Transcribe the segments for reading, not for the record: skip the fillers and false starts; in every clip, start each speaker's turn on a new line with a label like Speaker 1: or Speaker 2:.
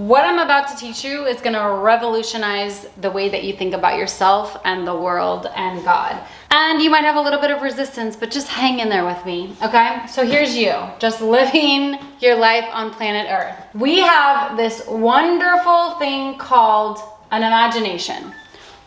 Speaker 1: what I'm about to teach you is going to revolutionize the way that you think about yourself and the world and God. And you might have a little bit of resistance, but just hang in there with me, okay? So here's you, just living your life on planet Earth. We have this wonderful thing called an imagination.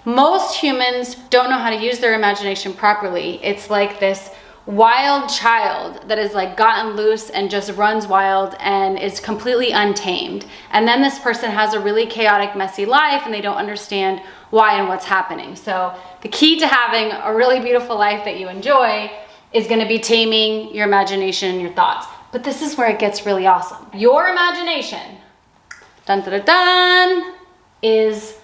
Speaker 1: Most humans don't know how to use their imagination properly. It's like this wild child that is like gotten loose and just runs wild and is completely untamed. And then this person has a really chaotic, messy life and they don't understand why and what's happening. So the key to having a really beautiful life that you enjoy is going to be taming your imagination and your thoughts. But this is where it gets really awesome. Your imagination, dun dun dun dun, is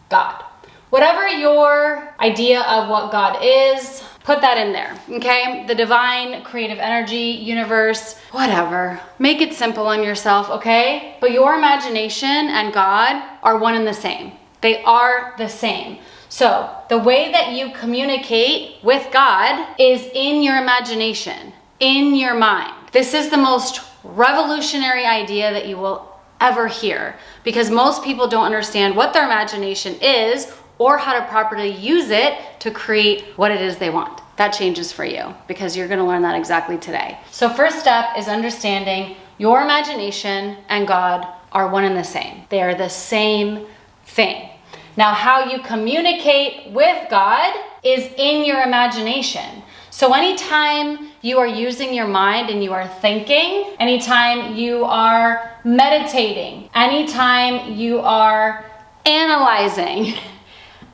Speaker 1: God. Whatever your idea of what God is, put that in there, okay? The divine, creative energy, universe, whatever. Make it simple on yourself, okay? But your imagination and God are one and the same. They are the same. So the way that you communicate with God is in your imagination, in your mind. This is the most revolutionary idea that you will ever hear, because most people don't understand what their imagination is or how to properly use it to create what it is they want. That changes for you because you're gonna learn that exactly today. So first step is understanding your imagination and God are one and the same. They are the same thing. Now, how you communicate with God is in your imagination. So anytime you are using your mind and you are thinking, anytime you are meditating, anytime you are analyzing,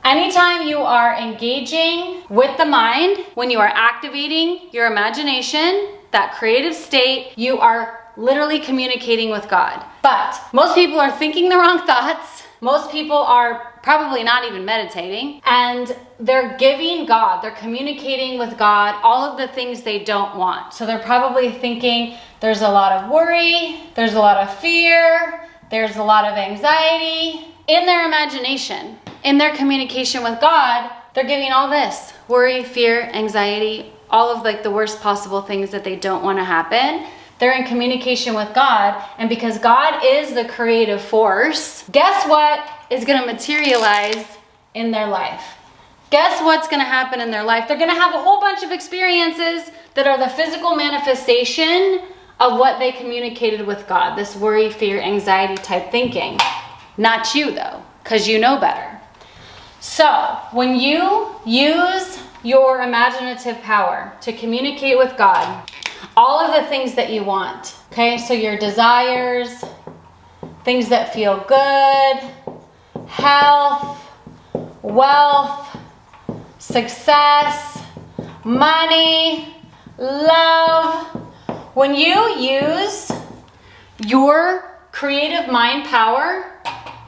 Speaker 1: anytime you are engaging with the mind, when you are activating your imagination, that creative state, you are literally communicating with God. But most people are thinking the wrong thoughts. Most people are probably not even meditating, and they're giving God, they're communicating with God all of the things they don't want. So they're probably thinking there's a lot of worry, there's a lot of fear, there's a lot of anxiety. In their imagination, in their communication with God, they're giving all this worry, fear, anxiety, all of like the worst possible things that they don't want to happen. They're in communication with God, and because God is the creative force, guess what is going to materialize in their life? Guess what's going to happen in their life? They're going to have a whole bunch of experiences that are the physical manifestation of what they communicated with God, this worry, fear, anxiety type thinking. Not you though, because you know better. So when you use your imaginative power to communicate with God, all of the things that you want, okay? So your desires, things that feel good, health, wealth, success, money, love. When you use your creative mind power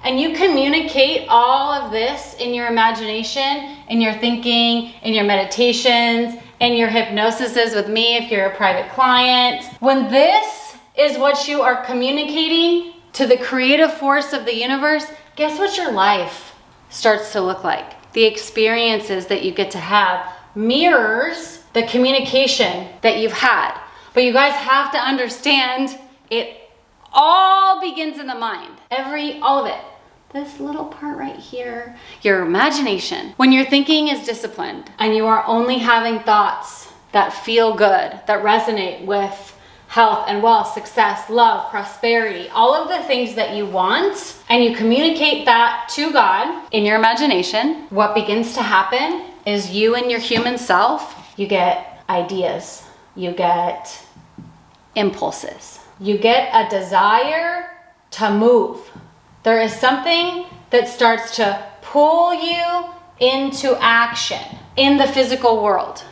Speaker 1: and you communicate all of this in your imagination, in your thinking, in your meditations, in your hypnosises with me if you're a private client, when this is what you are communicating to the creative force of the universe, guess what your life starts to look like? The experiences that you get to have mirrors the communication that you've had. But you guys have to understand it all begins in the mind. All of it. This little part right here, your imagination. When your thinking is disciplined and you are only having thoughts that feel good, that resonate with health and wealth, success, love, prosperity, all of the things that you want, and you communicate that to God in your imagination, what begins to happen is you and your human self, you get ideas, you get impulses, you get a desire to move. There is something that starts to pull you into action in the physical world.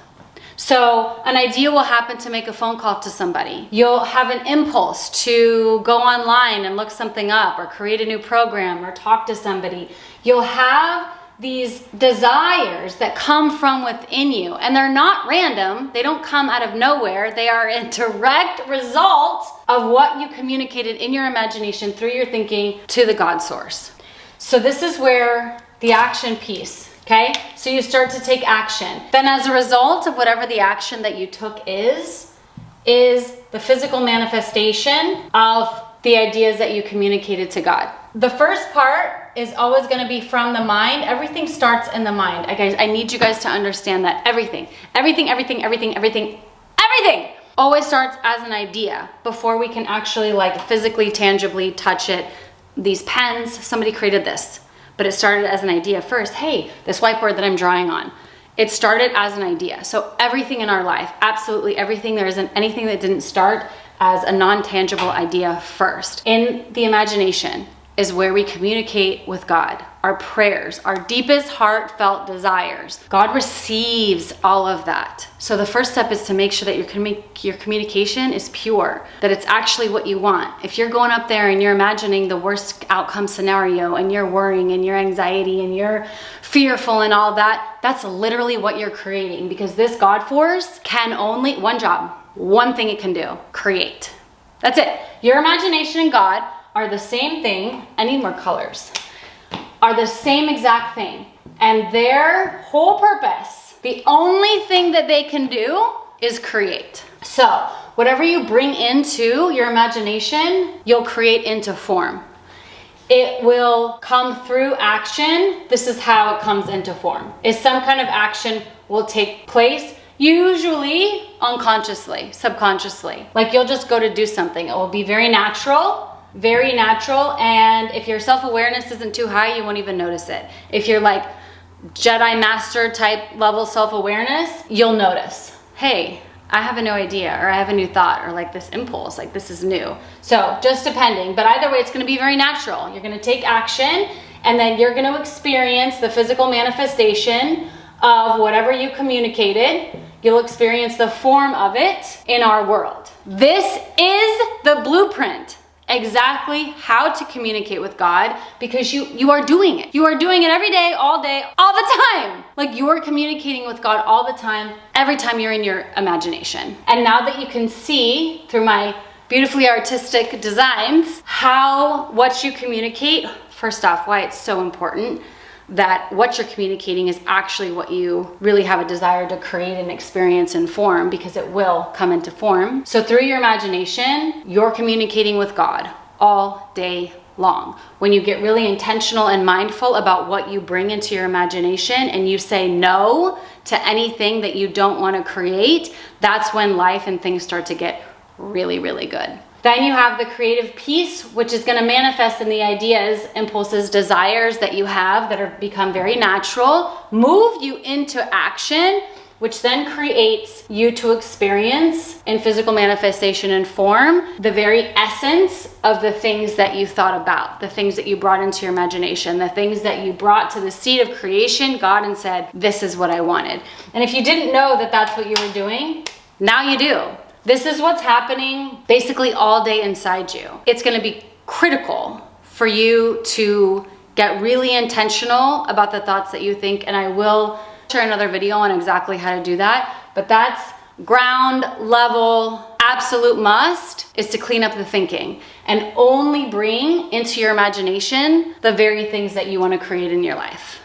Speaker 1: So an idea will happen to make a phone call to somebody. You'll have an impulse to go online and look something up or create a new program or talk to somebody. You'll have these desires that come from within you, and they're not random. They don't come out of nowhere. They are a direct result of what you communicated in your imagination through your thinking to the God source. So this is where the action piece, okay? So you start to take action. Then as a result of whatever the action that you took is the physical manifestation of the ideas that you communicated to God. The first part is always going to be from the mind. Everything starts in the mind. Guys, I need you guys to understand that everything always starts as an idea before we can actually like physically, tangibly touch it. These pens, somebody created this, but it started as an idea first. Hey, this whiteboard that I'm drawing on, it started as an idea. So everything in our life, absolutely everything, there isn't anything that didn't start as a non-tangible idea first. In the imagination is where we communicate with God, our prayers, our deepest heartfelt desires. God receives all of that. So the first step is to make sure that your communication is pure, that it's actually what you want. If you're going up there and you're imagining the worst outcome scenario and you're worrying and you're anxiety and you're fearful and all that, that's literally what you're creating, because this God force can only, one job, one thing it can do, create. That's it. Your imagination and God are the same thing. I need more colors. Are the same exact thing. And their whole purpose, the only thing that they can do is create. So whatever you bring into your imagination, you'll create into form. It will come through action. This is how it comes into form. Is some kind of action will take place, usually unconsciously, subconsciously. Like you'll just go to do something. It will be very natural. Very natural, and if your self-awareness isn't too high, you won't even notice it. If you're like Jedi Master type level self-awareness, you'll notice, hey, I have a new idea, or I have a new thought, or like this impulse, like this is new. So just depending, but either way, it's gonna be very natural. You're gonna take action, and then you're gonna experience the physical manifestation of whatever you communicated. You'll experience the form of it in our world. This is the blueprint. Exactly how to communicate with God, because you are doing it. You are doing it every day, all the time. Like you are communicating with God all the time, every time you're in your imagination. And now that you can see through my beautifully artistic designs what you communicate, first off, why it's so important that what you're communicating is actually what you really have a desire to create and experience and form, because it will come into form. So through your imagination, you're communicating with God all day long. When you get really intentional and mindful about what you bring into your imagination and you say no to anything that you don't want to create, that's when life and things start to get really, really good. Then you have the creative piece, which is going to manifest in the ideas, impulses, desires that you have that are become very natural, move you into action, which then creates you to experience in physical manifestation and form the very essence of the things that you thought about, the things that you brought into your imagination, the things that you brought to the seat of creation, God, and said, this is what I wanted. And if you didn't know that that's what you were doing, now you do. This is what's happening basically all day inside you. It's going to be critical for you to get really intentional about the thoughts that you think, and I will share another video on exactly how to do that, but that's ground level, absolute must, is to clean up the thinking and only bring into your imagination the very things that you want to create in your life.